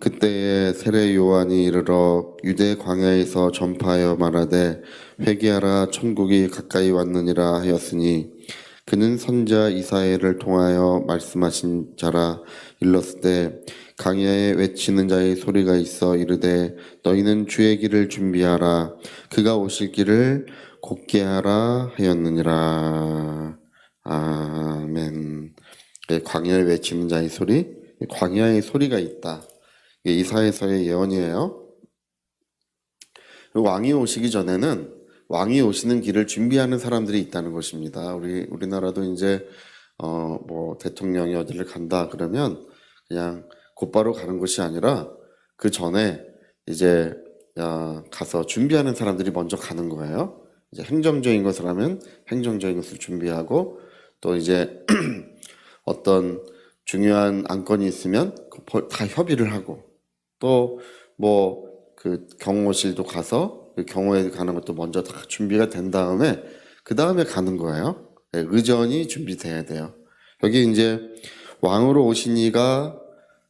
그때에 세례 요한이 이르러 유대 광야에서 전파하여 말하되 회개하라 천국이 가까이 왔느니라 하였으니 그는 선자 이사야를 통하여 말씀하신 자라. 일렀으되 광야에 외치는 자의 소리가 있어 이르되 너희는 주의 길을 준비하라 그가 오실 길을 곧게 하라 하였느니라. 아멘. 광야에 외치는 자의 소리, 광야의 소리가 있다. 이게 이사야서의 예언이에요. 왕이 오시기 전에는 왕이 오시는 길을 준비하는 사람들이 있다는 것입니다. 우리나라도 이제 뭐 대통령이 어디를 간다 그러면 그냥 곧바로 가는 것이 아니라 그 전에 이제 가서 준비하는 사람들이 먼저 가는 거예요. 이제 행정적인 것을 하면 행정적인 것을 준비하고 또 이제 어떤 중요한 안건이 있으면 다 협의를 하고 또 뭐 그 경호실도 가서 그 경호에 가는 것도 먼저 다 준비가 된 다음에 그 다음에 가는 거예요. 의전이 준비돼야 돼요. 여기 이제 왕으로 오신 이가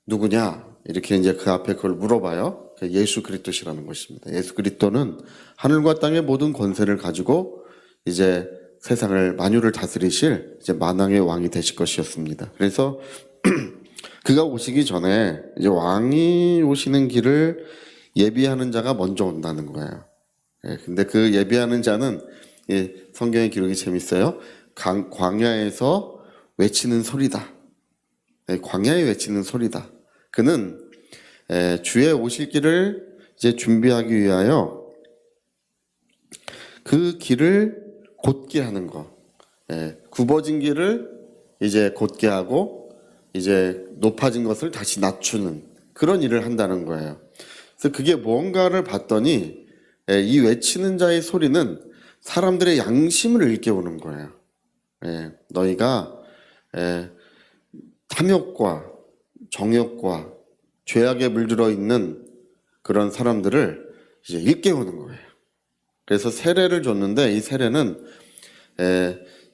누구냐 이렇게 이제 그 앞에 그걸 물어봐요. 예수 그리스도시라는 것입니다. 예수 그리스도는 하늘과 땅의 모든 권세를 가지고 이제 세상을 만유를 다스리실 이제 만왕의 왕이 되실 것이었습니다. 그래서 그가 오시기 전에 이제 왕이 오시는 길을 예비하는 자가 먼저 온다는 거예요. 근데 그 예비하는 자는 성경의 기록이 재밌어요. 광야에서 외치는 소리다. 광야에 외치는 소리다. 그는 주의 오실 길을 이제 준비하기 위하여 그 길을 곧게 하는 거. 굽어진 길을 이제 곧게 하고 이제 높아진 것을 다시 낮추는 그런 일을 한다는 거예요. 그래서 그게 뭔가를 봤더니 이 외치는 자의 소리는 사람들의 양심을 일깨우는 거예요. 너희가 탐욕과 정욕과 죄악에 물들어 있는 그런 사람들을 이제 일깨우는 거예요. 그래서 세례를 줬는데 이 세례는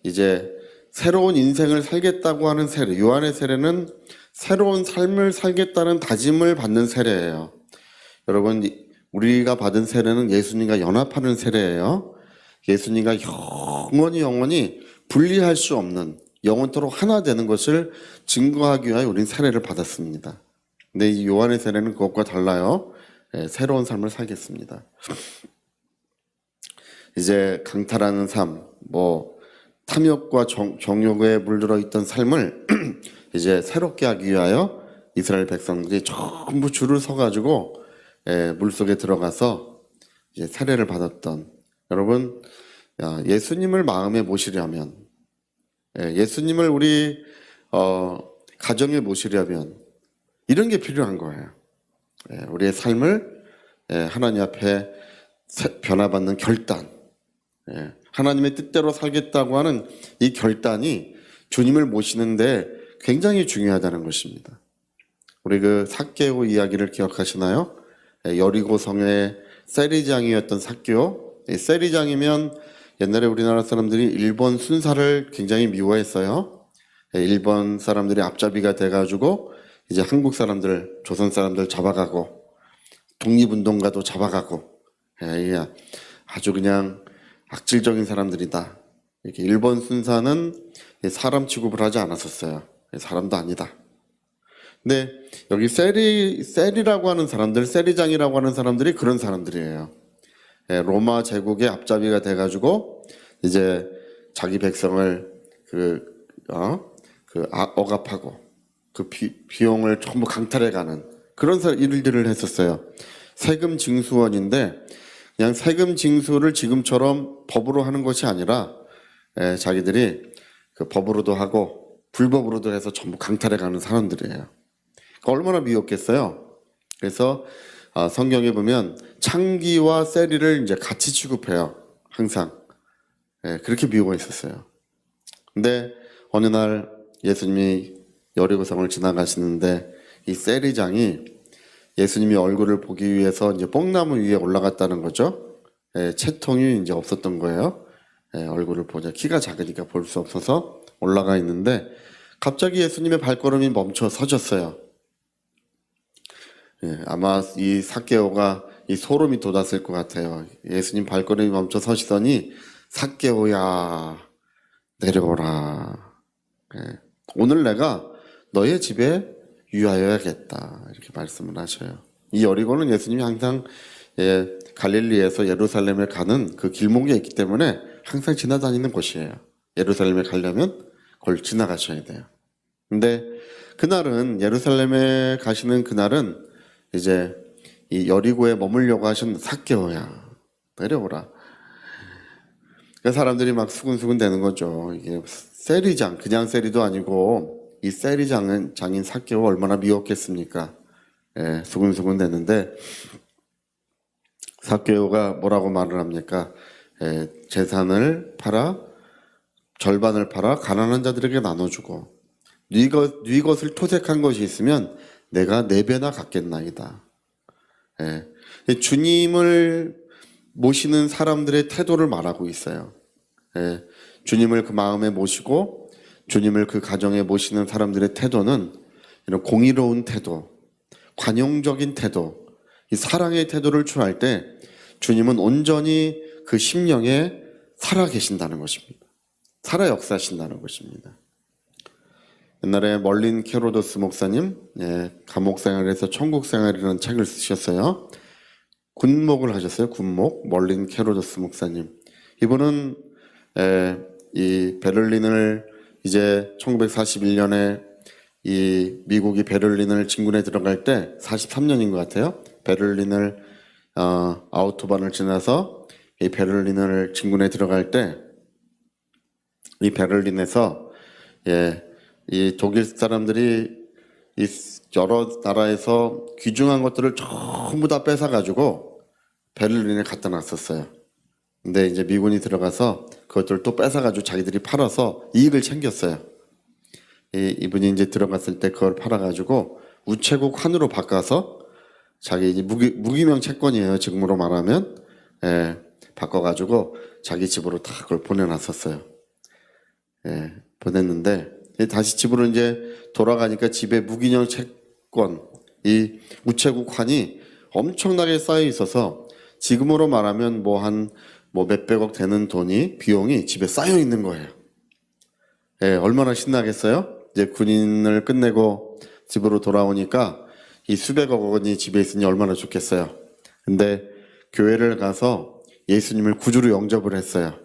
이제 새로운 인생을 살겠다고 하는 세례, 요한의 세례는 새로운 삶을 살겠다는 다짐을 받는 세례예요. 여러분, 우리가 받은 세례는 예수님과 연합하는 세례예요. 예수님과 영원히 분리할 수 없는 영원토록 하나 되는 것을 증거하기 위하여 우리는 세례를 받았습니다. 근데 이 요한의 세례는 그것과 달라요. 새로운 삶을 살겠습니다. 이제 강탈하는 삶, 탐욕과 정욕에 물들어 있던 삶을 이제 새롭게 하기 위하여 이스라엘 백성들이 전부 줄을 서가지고 물속에 들어가서 이제 세례를 받았던 여러분, 예수님을 마음에 모시려면 예수님을 우리 가정에 모시려면 이런 게 필요한 거예요. 우리의 삶을 하나님 앞에 변화받는 결단, 하나님의 뜻대로 살겠다고 하는 이 결단이 주님을 모시는데 굉장히 중요하다는 것입니다. 우리 그 삭개오 이야기를 기억하시나요? 여리고성의 세리장이었던 삭개오. 세리장이면 옛날에 우리나라 사람들이 일본 순사를 굉장히 미워했어요. 일본 사람들이 앞잡이가 돼가지고 이제 한국 사람들, 조선 사람들 잡아가고 독립운동가도 잡아가고 아주 그냥 악질적인 사람들이다. 이렇게 일본 순사는 사람 취급을 하지 않았었어요. 사람도 아니다. 근데 여기 세리라고 하는 사람들, 세리장이라고 하는 사람들이 그런 사람들이에요. 로마 제국의 앞잡이가 돼가지고 이제 자기 백성을 억압하고 그 비용을 전부 강탈해가는 그런 일들을 했었어요. 세금 징수원인데 그냥 세금 징수를 지금처럼 법으로 하는 것이 아니라 자기들이 그 법으로도 하고 불법으로도 해서 전부 강탈해가는 사람들이에요. 얼마나 미웠겠어요. 그래서 성경에 보면 창기와 세리를 이제 같이 취급해요. 항상 그렇게 미워했었어요. 근데 어느 날 예수님이 여리고성을 지나가시는데 이 세리장이 예수님이 얼굴을 보기 위해서 이제 뽕나무 위에 올라갔다는 거죠. 채통이 이제 없었던 거예요. 얼굴을 보자. 키가 작으니까 볼 수 없어서 올라가 있는데 갑자기 예수님의 발걸음이 멈춰 서졌어요. 예, 아마 이 삭개오가 이 소름이 돋았을 것 같아요. 예수님 발걸음이 멈춰 서시더니 삭개오야 내려오라. 예, 오늘 내가 너의 집에 유하여야겠다 이렇게 말씀을 하셔요. 이 여리고는 예수님이 항상 갈릴리에서 예루살렘에 가는 그 길목에 있기 때문에 항상 지나다니는 곳이에요. 예루살렘에 가려면 그걸 지나가셔야 돼요. 근데 그날은 예루살렘에 가시는 그날은 이제 이 여리고에 머물려고 하신 삭개오야 내려오라. 그 사람들이 막 수근수근 되는 거죠. 이게 세리장 그냥 세리도 아니고 이 세리장은 장인 삭개오가 얼마나 미웠겠습니까? 예, 수근수근 되는데 삭개오가 뭐라고 말을 합니까? 예, 재산을 팔아 절반을 팔아 가난한 자들에게 나눠주고 네 것을 토색한 것이 있으면 내가 4배나 갚겠나이다. 예, 주님을 모시는 사람들의 태도를 말하고 있어요. 예, 주님을 그 마음에 모시고 주님을 그 가정에 모시는 사람들의 태도는 이런 공의로운 태도, 관용적인 태도, 이 사랑의 태도를 취할 때 주님은 온전히 그 심령에 살아 계신다는 것입니다. 살아 역사하신다는 것입니다. 옛날에 멀린 캐로도스 목사님 감옥 생활에서 천국 생활이라는 책을 쓰셨어요. 군목을 하셨어요. 군목 멀린 캐로도스 목사님. 이분은 이 베를린을 이제 1941년에 이 미국이 베를린을 진군에 들어갈 때 43년인 것 같아요. 베를린을 아우토반을 지나서 이 베를린을 진군에 들어갈 때 이 베를린에서 이 독일 사람들이 이 여러 나라에서 귀중한 것들을 전부 다 뺏어가지고 베를린에 갖다 놨었어요. 근데 이제 미군이 들어가서 그것들을 또 뺏어가지고 자기들이 팔아서 이익을 챙겼어요. 이분이 이제 들어갔을 때 그걸 팔아가지고 우체국 환으로 바꿔서 자기 이제 무기명 채권이에요. 지금으로 말하면 바꿔가지고 자기 집으로 다 그걸 보내놨었어요. 보냈는데 다시 집으로 이제 돌아가니까 집에 무기명 채권, 이 우체국 환이 엄청나게 쌓여 있어서 지금으로 말하면 뭐 몇백억 되는 비용이 집에 쌓여 있는 거예요. 얼마나 신나겠어요? 이제 군인을 끝내고 집으로 돌아오니까 이 수백억 원이 집에 있으니 얼마나 좋겠어요. 근데 교회를 가서 예수님을 구주로 영접을 했어요.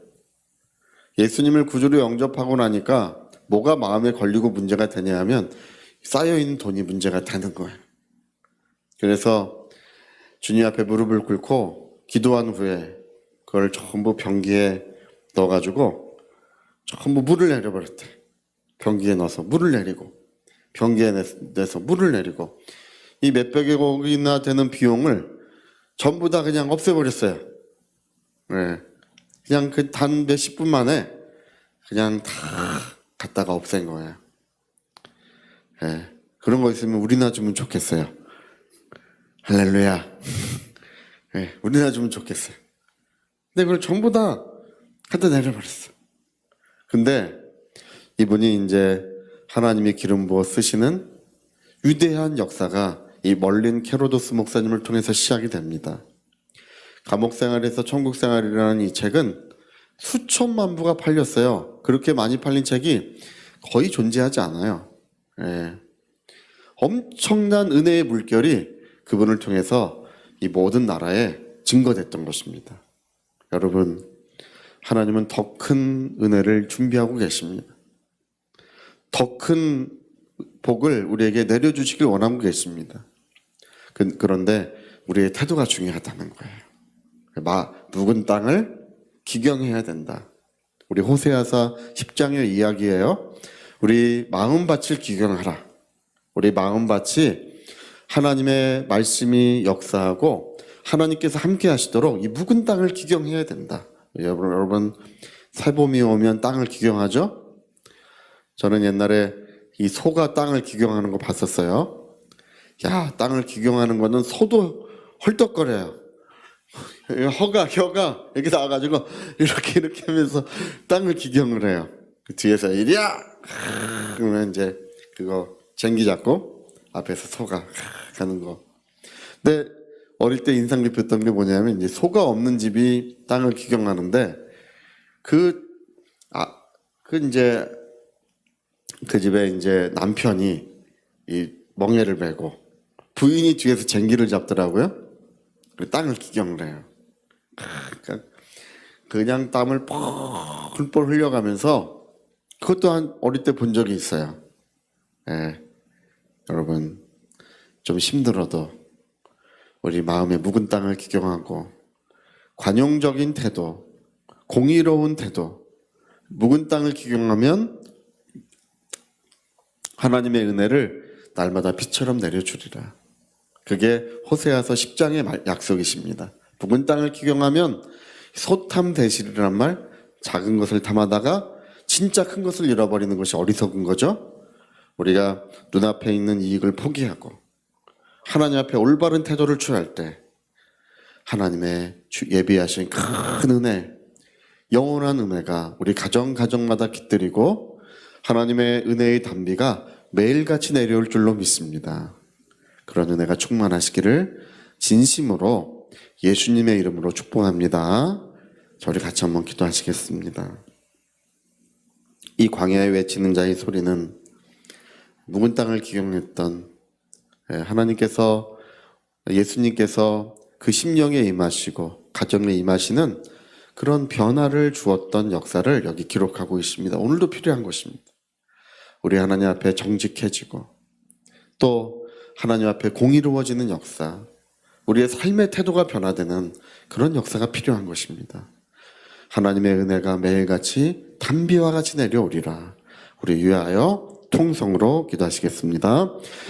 예수님을 구주로 영접하고 나니까 뭐가 마음에 걸리고 문제가 되냐 하면 쌓여있는 돈이 문제가 되는 거예요. 그래서 주님 앞에 무릎을 꿇고 기도한 후에 그걸 전부 병기에 넣어가지고 전부 물을 내려버렸대. 병기에 넣어서 물을 내리고 병기에 내서 물을 내리고 이 몇백억이나 되는 비용을 전부 다 그냥 없애버렸어요. 그냥 그 단 몇십 분 만에 그냥 다 갖다가 없앤 거예요. 그런 거 있으면 우리나 주면 좋겠어요. 할렐루야. 우리나 주면 좋겠어요. 근데 그걸 전부 다 갖다 내려버렸어. 근데 이분이 이제 하나님이 기름 부어 쓰시는 위대한 역사가 이 멀린 캐로도스 목사님을 통해서 시작이 됩니다. 감옥 생활에서 천국 생활이라는 이 책은 수천만 부가 팔렸어요. 그렇게 많이 팔린 책이 거의 존재하지 않아요. 엄청난 은혜의 물결이 그분을 통해서 이 모든 나라에 증거됐던 것입니다. 여러분, 하나님은 더 큰 은혜를 준비하고 계십니다. 더 큰 복을 우리에게 내려주시길 원하고 계십니다. 그런데 우리의 태도가 중요하다는 거예요. 묵은 땅을 기경해야 된다. 우리 호세아서 10장의 이야기예요. 우리 마음밭을 기경하라. 우리 마음밭이 하나님의 말씀이 역사하고 하나님께서 함께 하시도록 이 묵은 땅을 기경해야 된다. 여러분 새봄이 오면 땅을 기경하죠? 저는 옛날에 이 소가 땅을 기경하는 거 봤었어요. 야, 땅을 기경하는 거는 소도 헐떡거려요. 혀가 이렇게 나와가지고 이렇게 하면서 땅을 기경을 해요. 그 뒤에서 이리야! 그러면 이제 그거 쟁기 잡고 앞에서 소가 가는 거. 근데 어릴 때 인상 깊었던 게 뭐냐면 이제 소가 없는 집이 땅을 기경하는데 이제 그 집에 이제 남편이 이 멍에를 메고 부인이 뒤에서 쟁기를 잡더라고요. 그리고 땅을 기경을 해요. 그러니까 그냥 땀을 펄펄 흘려가면서 그것도 한 어릴 때 본 적이 있어요. 예. 여러분 좀 힘들어도 우리 마음의 묵은 땅을 기경하고 관용적인 태도, 공의로운 태도, 묵은 땅을 기경하면 하나님의 은혜를 날마다 비처럼 내려주리라. 그게 호세아서 10장의 약속이십니다. 묵은 땅을 기경하면 소탐 대실이란 말, 작은 것을 탐하다가 진짜 큰 것을 잃어버리는 것이 어리석은 거죠. 우리가 눈앞에 있는 이익을 포기하고 하나님 앞에 올바른 태도를 취할 때 하나님의 예비하신 큰 은혜, 영원한 은혜가 우리 가정마다 깃들이고 하나님의 은혜의 단비가 매일같이 내려올 줄로 믿습니다. 그런 은혜가 충만하시기를 진심으로 예수님의 이름으로 축복합니다. 저희 같이 한번 기도하시겠습니다. 이 광야에 외치는 자의 소리는 묵은 땅을 기경했던 하나님께서, 예수님께서 그 심령에 임하시고 가정에 임하시는 그런 변화를 주었던 역사를 여기 기록하고 있습니다. 오늘도 필요한 것입니다. 우리 하나님 앞에 정직해지고 또 하나님 앞에 공의로워지는 역사, 우리의 삶의 태도가 변화되는 그런 역사가 필요한 것입니다. 하나님의 은혜가 매일같이 단비와 같이 내려오리라. 우리 위하여 통성으로 기도하시겠습니다.